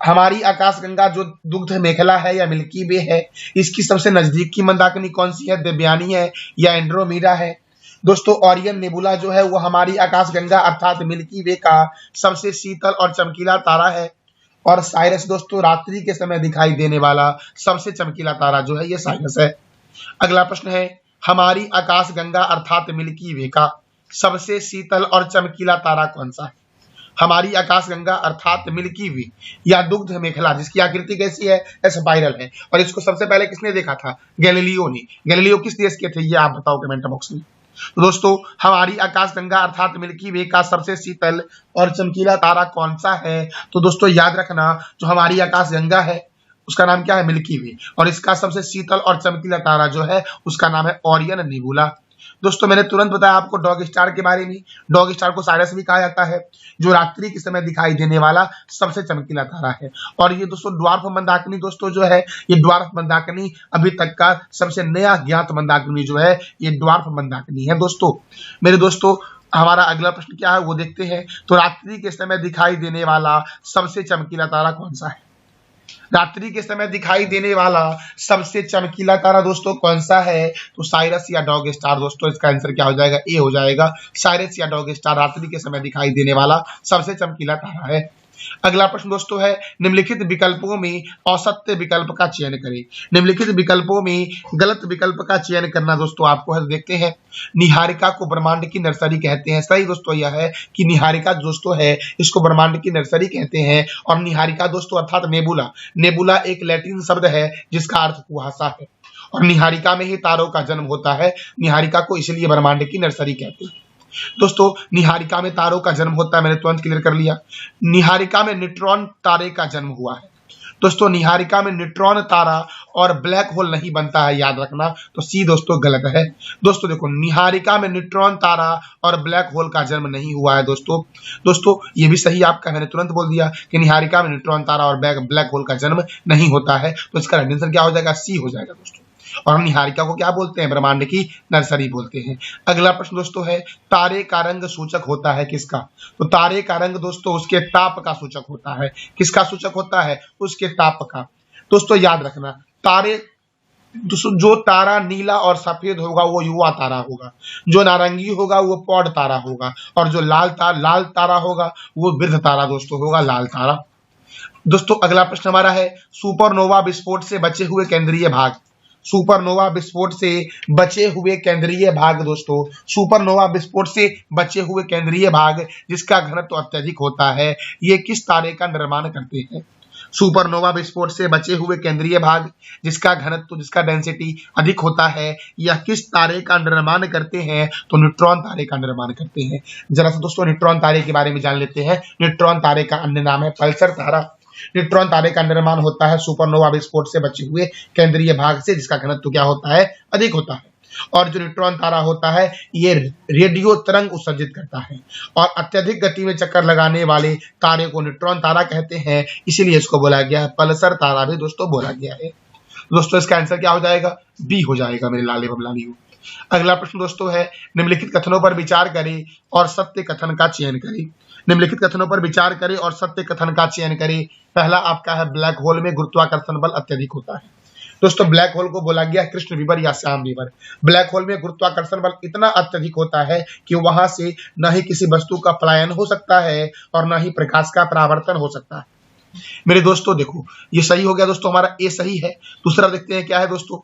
हमारी आकाशगंगा जो दुग्ध मेखला है या मिल्की वे है, इसकी सबसे नजदीक की मंदाकिनी कौन सी है, देवयानी है या एंड्रोमेडा है दोस्तों। ओरियन नेबुला जो है वो हमारी आकाशगंगा अर्थात मिल्की वे का सबसे शीतल और चमकीला तारा है। और साइरस दोस्तों रात्रि के समय दिखाई देने वाला सबसे चमकीला तारा जो है ये साइरस है। अगला प्रश्न है हमारी आकाशगंगा अर्थात मिल्की वे का सबसे शीतल और चमकीला तारा कौन सा है। हमारी आकाशगंगा अर्थात मिल्की वे या दुग्ध मेखला जिसकी आकृति कैसी है, स्पाइरल है। और इसको सबसे पहले किसने देखा था, गैलीलियो ने। गैलीलियो किस देश के थे ये आप बताओ कमेंट बॉक्स में। तो दोस्तों हमारी आकाशगंगा अर्थात मिल्की वे का सबसे शीतल और चमकीला तारा कौन सा है, तो दोस्तों याद रखना जो हमारी आकाशगंगा है उसका नाम क्या है, मिल्की वे। और इसका सबसे शीतल और चमकीला तारा जो है उसका नाम है ओरियन नेबुला दोस्तों। मैंने तुरंत बताया आपको डॉग स्टार के बारे में। डॉग स्टार को साइरस भी कहा जाता है जो रात्रि के समय दिखाई देने वाला सबसे चमकीला तारा है। और ये दोस्तों ड्वार्फ मंदाकिनी दोस्तों जो है ये ड्वार्फ मंदाकिनी अभी तक का सबसे नया ज्ञात मंदाकिनी जो है ये ड्वार्फ मंदाकिनी है दोस्तों। मेरे दोस्तों हमारा अगला प्रश्न क्या है वो देखते हैं। तो रात्रि के समय दिखाई देने वाला सबसे चमकीला तारा कौन सा है, रात्रि के समय दिखाई देने वाला सबसे चमकीला तारा दोस्तों कौन सा है, तो साइरस या डॉग स्टार दोस्तों। इसका आंसर क्या हो जाएगा, ए हो जाएगा। साइरस या डॉग स्टार रात्रि के समय दिखाई देने वाला सबसे चमकीला तारा है। अगला प्रश्न दोस्तों है निम्नलिखित विकल्पों में औसत्य विकल्प का चयन करें। निम्नलिखित विकल्पों में गलत विकल्प का चयन करना दोस्तों आपको है। देखते हैं निहारिका को ब्रह्मांड की नर्सरी कहते हैं। सही दोस्तों यह है कि निहारिका दोस्तों है इसको ब्रह्मांड की नर्सरी कहते हैं। और निहारिका दोस्तों अर्थात नेबुला, नेबुला एक लैटिन शब्द है जिसका अर्थ कुहासा है। और निहारिका में ही तारों का जन्म होता है, निहारिका को इसलिए ब्रह्मांड की नर्सरी कहते हैं दोस्तों। निहारिका में तारों का जन्म होता है, मैंने तुरंत क्लियर कर लिया। निहारिका में न्यूट्रॉन तारे का जन्म हुआ है दोस्तों। निहारिका में न्यूट्रॉन तारा और ब्लैक होल नहीं बनता है, याद रखना। तो सी दोस्तों गलत है दोस्तों। देखो निहारिका में न्यूट्रॉन तारा और ब्लैक होल का जन्म नहीं हुआ है दोस्तों। दोस्तों ये भी सही आपका, मैंने तुरंत बोल दिया कि निहारिका में न्यूट्रॉन तारा और ब्लैक होल का जन्म नहीं होता है। तो इसका आंसर क्या हो जाएगा, सी हो जाएगा दोस्तों। और हम निहारिका को क्या बोलते हैं, ब्रह्मांड की नर्सरी बोलते हैं। अगला प्रश्न दोस्तों है तारे का रंग सूचक होता है किसका, तो तारे का रंग दोस्तों उसके ताप का सूचक होता है। किसका सूचक होता है, उसके ताप का। दोस्तों याद रखना तारे जो तारा नीला और सफेद होगा वो युवा तारा होगा, जो नारंगी होगा वो पौड तारा होगा, और जो लाल तारा होगा वो वृद्ध तारा दोस्तों होगा, लाल तारा। दोस्तों अगला प्रश्न हमारा है सुपरनोवा विस्फोट से बचे हुए केंद्रीय भाग। सुपरनोवा विस्फोट से बचे हुए केंद्रीय भाग दोस्तों, सुपरनोवा विस्फोट से बचे हुए केंद्रीय भाग जिसका घनत्व अत्यधिक होता है, ये किस तारे का निर्माण करते हैं। सुपरनोवा विस्फोट से बचे हुए केंद्रीय भाग जिसका घनत्व जिसका डेंसिटी अधिक होता है, यह किस तारे का निर्माण करते हैं, तो न्यूट्रॉन तारे का निर्माण करते हैं। जरा सा दोस्तों न्यूट्रॉन तारे के बारे में जान लेते हैं। न्यूट्रॉन तारे का अन्य नाम है पल्सर तारा। न्यूट्रॉन तारे का निर्माण होता है सुपरनोवा विस्फोट से बचे हुए केंद्रीय भाग से जिसका घनत्व क्या होता है, अधिक होता है। और जो न्यूट्रॉन तारा होता है ये रेडियो तरंग उत्सर्जित करता है, और अत्यधिक गति में चक्कर लगाने वाले तारे को न्यूट्रॉन तारा कहते हैं, इसीलिए इसको बोला गया है पल्सर तारा भी दोस्तों बोला गया है। दोस्तों इसका आंसर क्या हो जाएगा, बी हो जाएगा मेरे लाले बबलालियों। अगला प्रश्न दोस्तों है निम्नलिखित कथनों पर विचार करें और सत्य कथन का चयन करें। निम्नलिखित कथनों पर विचार करें और सत्य कथन का चयन करें। पहला आपका है ब्लैक होल में गुरुत्वाकर्षण बल अत्यधिक होता है। दोस्तों ब्लैक होल को बोला गया कृष्ण विवर या श्याम विवर। ब्लैक होल में गुरुत्वाकर्षण बल इतना अत्यधिक होता है कि वहां से न ही किसी वस्तु का पलायन हो सकता है और न ही प्रकाश का परावर्तन हो सकता है। मेरे दोस्तों देखो ये सही हो गया दोस्तों, हमारा ए सही है। दूसरा देखते हैं क्या है दोस्तों,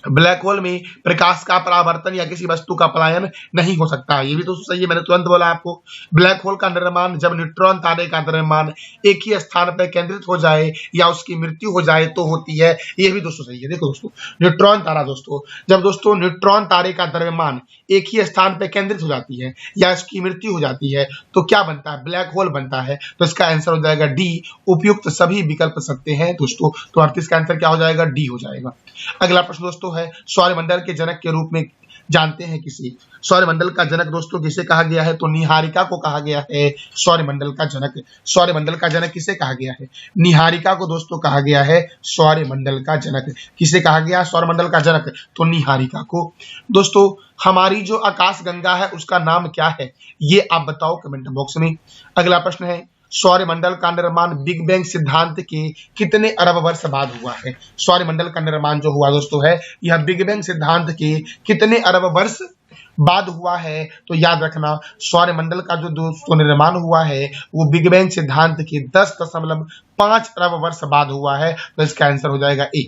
ब्लैक होल में प्रकाश का परावर्तन या किसी वस्तु का पलायन नहीं हो सकता। ये भी तो सही है, मैंने तुरंत बोला आपको। ब्लैक होल का निर्माण जब न्यूट्रॉन तारे का निर्माण एक ही स्थान पर केंद्रित हो जाए या उसकी मृत्यु हो जाए तो होती है। ये भी दोस्तों सही है। देखो दोस्तों, न्यूट्रॉन तारा दोस्तों, जब दोस्तों न्यूट्रॉन तारे का द्रव्यमान एक ही स्थान पर केंद्रित हो जाती है या इसकी मृत्यु हो जाती है तो क्या बनता है? ब्लैक होल बनता है। तो इसका आंसर हो जाएगा डी। उपयुक्त सभी विकल्प सत्य हैं दोस्तों, तो अर्थ इसका आंसर क्या हो जाएगा? डी हो जाएगा। अगला प्रश्न दोस्तों है, सौरमंडल के जनक के रूप में जानते हैं किसी? सौरमंडल का जनक दोस्तों किसे कहा गया है? तो निहारिका को कहा गया है सौरमंडल का जनक। सौरमंडल का जनक किसे कहा गया है? निहारिका को दोस्तों कहा गया है सौरमंडल का जनक। किसे कहा गया सौरमंडल का जनक? तो निहारिका को। दोस्तों, हमारी जो आकाश गंगा है उसका नाम क्या है? ये आप बताओ कमेंट बॉक्स में। अगला प्रश्न है, सौरमंडल का निर्माण बिग बैंग सिद्धांत के कितने अरब वर्ष बाद हुआ है? सौरमंडल का निर्माण जो हुआ दोस्तों है, यह बिग बैंग सिद्धांत के कितने अरब वर्ष बाद हुआ है? तो याद रखना, सौरमंडल का जो दोस्तों निर्माण हुआ है वो बिग बैंग सिद्धांत के 10.5 अरब वर्ष बाद हुआ है। तो इसका आंसर हो जाएगा ए।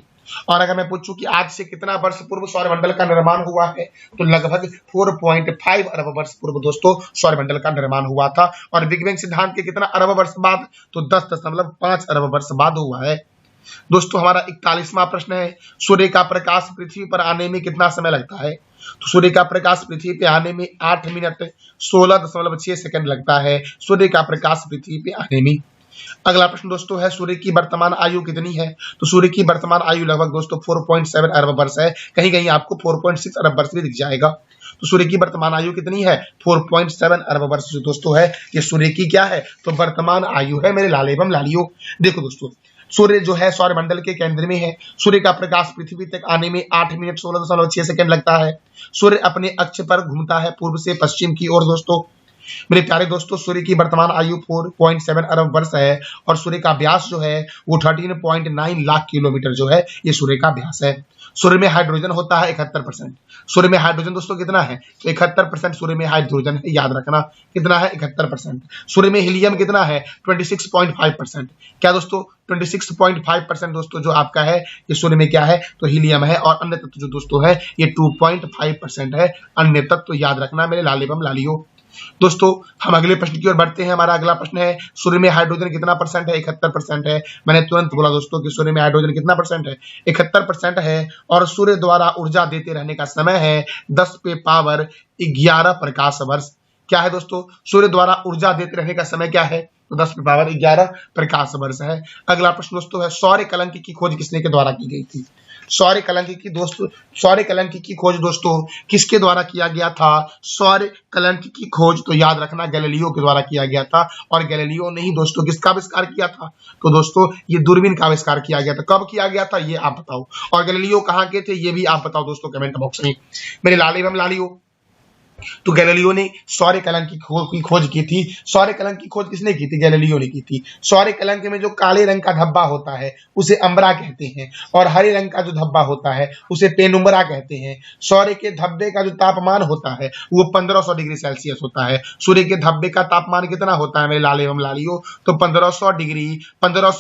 और अगर मैं पूछूं कि आज से कितना वर्ष पूर्व सौरमंडल का निर्माण हुआ है, तो लगभग 4.5 अरब वर्ष पूर्व दोस्तों सौरमंडल का निर्माण हुआ था। और बिग बैंग सिद्धांत के कितना अरब वर्ष बाद? तो 10.5 अरब वर्ष बाद हुआ है। दोस्तों, हमारा 41वां प्रश्न है, सूर्य का प्रकाश पृथ्वी पर आने में कितना समय लगता है? तो सूर्य का प्रकाश पृथ्वी पे आने में 8 मिनट 16.6 सेकंड लगता है। सूर्य का प्रकाश पृथ्वी पे आने में। अगला प्रश्न दोस्तों है, सूर्य की वर्तमान आयु कितनी है? तो सूर्य की वर्तमान आयु लगभग दोस्तों 4.7 अरब वर्ष है। कहीं कहीं आपको 4.6 अरब वर्ष भी दिख जाएगा। तो सूर्य की वर्तमान आयु कितनी है? 4.7 अरब वर्ष जो दोस्तों है ये सूर्य की क्या है? तो वर्तमान आयु है मेरे लाल एवं लालियों। देखो दोस्तों, सूर्य जो है सौरमंडल के केंद्र में है। सूर्य का प्रकाश पृथ्वी तक आने में 8 मिनट 16.6 सेकंड लगता है। सूर्य अपने अक्ष पर घूमता है पूर्व से पश्चिम की ओर। दोस्तों, मेरे प्यारे दोस्तों, सूर्य की वर्तमान आयु 4.7 अरब वर्ष है और सूर्य का व्यास जो है वो 13.9 लाख किलोमीटर जो है ये सूर्य का व्यास है। सूर्य में हाइड्रोजन होता है 71%। सूर्य में हाइड्रोजन दोस्तों कितना है? तो 71% सूर्य में हाइड्रोजन है, याद रखना कितना है? 71%। सूर्य में हीलियम कितना है? 26.5%। क्या दोस्तों? 26.5% दोस्तों जो आपका है ये सूर्य में क्या है? तो हीलियम है। और अन्य तत्व जो दोस्तों है ये 2.5% है। अन्य तत्व याद रखना मेरे लाल एवं लालियों। दोस्तों, हम अगले प्रश्न की ओर बढ़ते हैं। हमारा अगला प्रश्न है, सूर्य में हाइड्रोजन कितना परसेंट है? 71% है। मैंने तुरंत बोला दोस्तों कि सूर्य में हाइड्रोजन कितना परसेंट है? 71% है। और सूर्य द्वारा ऊर्जा देते रहने का समय है 10 पे पावर 11 प्रकाश वर्ष। क्या है दोस्तों? सूर्य द्वारा ऊर्जा देते रहने का समय क्या है? तो 10 पे पावर 11 प्रकाश वर्ष है। अगला प्रश्न दोस्तों है, सौर कलंक की खोज किसने के द्वारा की गई थी? सौर कलंक की खोज दोस्तों किसके द्वारा किया गया था? सौर कलंक की खोज तो याद रखना गैलीलियो के द्वारा किया गया था। और गैलीलियो ने ही दोस्तों किसका आविष्कार किया था? तो दोस्तों ये दूरबीन का आविष्कार किया गया था। कब किया गया था ये आप बताओ। और गैलीलियो कहाँ के थे ये भी आप बताओ दोस्तों कमेंट बॉक्स में। मेरे लाल एवं लालियों, तो गैलीलियो ने सौर कलंक की खोज की थी। सौर कलंक की खोज किसने की थी? गैलीलियो ने की थी। सौर कलंक में जो काले रंग का धब्बा होता है उसे अम्बरा कहते हैं और हरे रंग का जो धब्बा होता है उसे पेनुम्बरा कहते हैं। सौर्य के धब्बे का जो तापमान होता है वो 1500 डिग्री सेल्सियस होता है। सूर्य के धब्बे का तापमान कितना होता है मेरे लाल एवं लालियों? तो 1500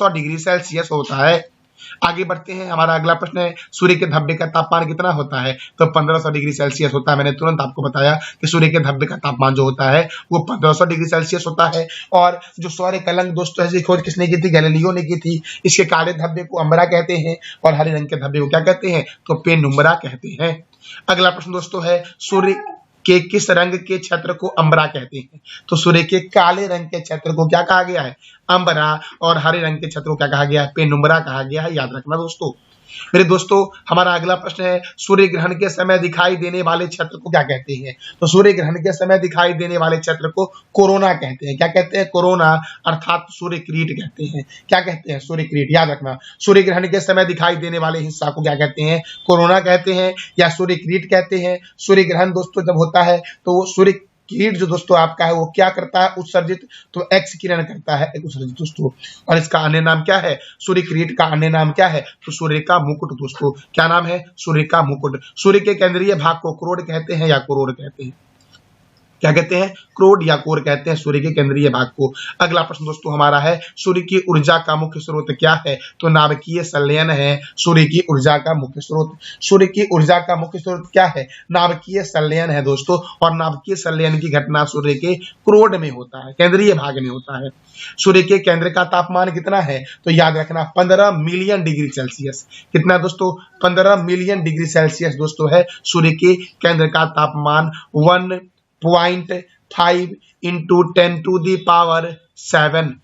डिग्री सेल्सियस होता है। आगे बढ़ते हैं। हमारा अगला प्रश्न है, सूर्य के धब्बे का तापमान कितना होता है? तो 1500 डिग्री सेल्सियस होता है। मैंने तुरंत आपको बताया कि सूर्य के धब्बे का तापमान जो होता है वो 1500 डिग्री सेल्सियस होता है। और जो सौर कलंक दोस्तों है खोज किसने की थी? गैलीलियो ने की थी। इसके काले धब्बे को अम्बरा कहते हैं और हरे रंग के धब्बे को क्या कहते हैं? तो पेनुम्बरा कहते हैं। अगला प्रश्न दोस्तों है, सूर्य के किस रंग के क्षेत्र को अम्बरा कहते हैं? तो सूर्य के काले रंग के क्षेत्र को क्या कहा गया है? अम्बरा। और हरे रंग के क्षेत्र को क्या कहा गया है? पेनुम्बरा कहा गया है, याद रखना दोस्तों। मेरे दोस्तों, हमारा अगला प्रश्न है, सूर्य ग्रहण के समय दिखाई देने वाले क्षेत्र को क्या कहते हैं? तो सूर्य ग्रहण के समय दिखाई देने वाले क्षेत्र को कोरोना कहते हैं। क्या कहते हैं? कोरोना, अर्थात सूर्य किरीट कहते हैं। क्या कहते हैं? सूर्य किरीट, याद रखना। सूर्य ग्रहण के समय दिखाई देने वाले हिस्सा को क्या कहते हैं? कोरोना कहते हैं या सूर्य किरीट कहते हैं। सूर्य ग्रहण दोस्तों जब होता है तो वो सूर्य किरीट जो दोस्तों आपका है वो क्या करता है? उत्सर्जित, तो एक्स किरण करता है उत्सर्जित दोस्तों। और इसका अन्य नाम क्या है? सूर्य किरीट का अन्य नाम क्या है? तो सूर्य का मुकुट दोस्तों। क्या नाम है? सूर्य का मुकुट। सूर्य के केंद्रीय भाग को करोड़ कहते हैं या कोरोड कहते हैं? क्या कहते हैं, क्रोड या कोर कहते हैं सूर्य के केंद्रीय भाग को। अगला प्रश्न दोस्तों हमारा है, सूर्य की ऊर्जा का मुख्य स्रोत क्या है, तो नाभिकीय संलयन है सूर्य की ऊर्जा का मुख्य स्रोत। सूर्य की ऊर्जा का मुख्य स्रोत क्या है, नाभिकीय संलयन है दोस्तों, और नाभिकीय संलयन की घटना सूर्य के क्रोड में होता है, केंद्रीय भाग में होता है। सूर्य के केंद्र का तापमान कितना है, तो याद रखना 15 मिलियन डिग्री सेल्सियस। कितना दोस्तों, 15 मिलियन डिग्री सेल्सियस दोस्तों है सूर्य के केंद्र का तापमान। 1.5 इंटू 10⁻7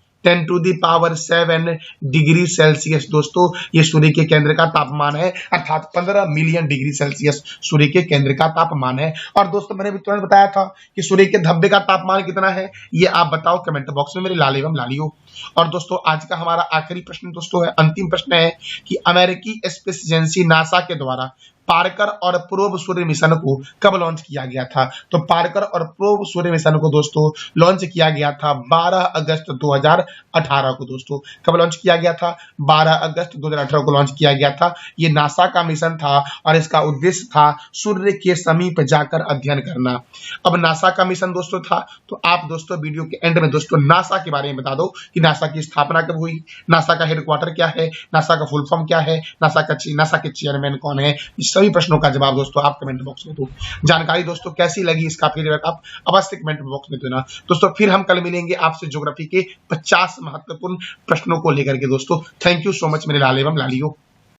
डिग्री सेल्सियस दोस्तों ये सूर्य के केंद्र का तापमान है, अर्थात 15 मिलियन डिग्री सेल्सियस सूर्य के केंद्र का तापमान है। और दोस्तों मैंने भी तुरंत बताया था कि सूर्य के धब्बे का तापमान कितना है, ये आप बताओ कमेंट बॉक्स में मेरे लाल एवं लालियों। और दोस्तों आज का हमारा आखिरी प्रश्न दोस्तों है, अंतिम प्रश्न है कि अमेरिकी स्पेस एजेंसी नासा के द्वारा पार्कर और प्रोब सूर्य मिशन को कब लॉन्च किया गया था, तो पार्कर और प्रोब सूर्य मिशन को दोस्तों लॉन्च किया गया था 12 अगस्त 2018 को। दोस्तों कब लॉन्च किया गया था, 12 अगस्त 2018 को लॉन्च किया गया था। ये नासा का मिशन था और इसका उद्देश्य था सूर्य के समीप जाकर अध्ययन करना। अब नासा का मिशन दोस्तों था, तो आप दोस्तों वीडियो के एंड में दोस्तों नासा के बारे में बता दो कि नासा की स्थापना कब हुई, नासा का हेडक्वार्टर क्या है, नासा का फुल फॉर्म क्या है, नासा के चेयरमैन कौन है। सभी प्रश्नों का जवाब दोस्तों आप कमेंट बॉक्स में दो। जानकारी दोस्तों कैसी लगी इसका फीडबैक आप अवश्य कमेंट बॉक्स में देना दोस्तों। फिर हम कल मिलेंगे आपसे ज्योग्राफी के 50 महत्वपूर्ण प्रश्नों को लेकर के दोस्तों। थैंक यू सो मच मेरे लाल एवं लालियों।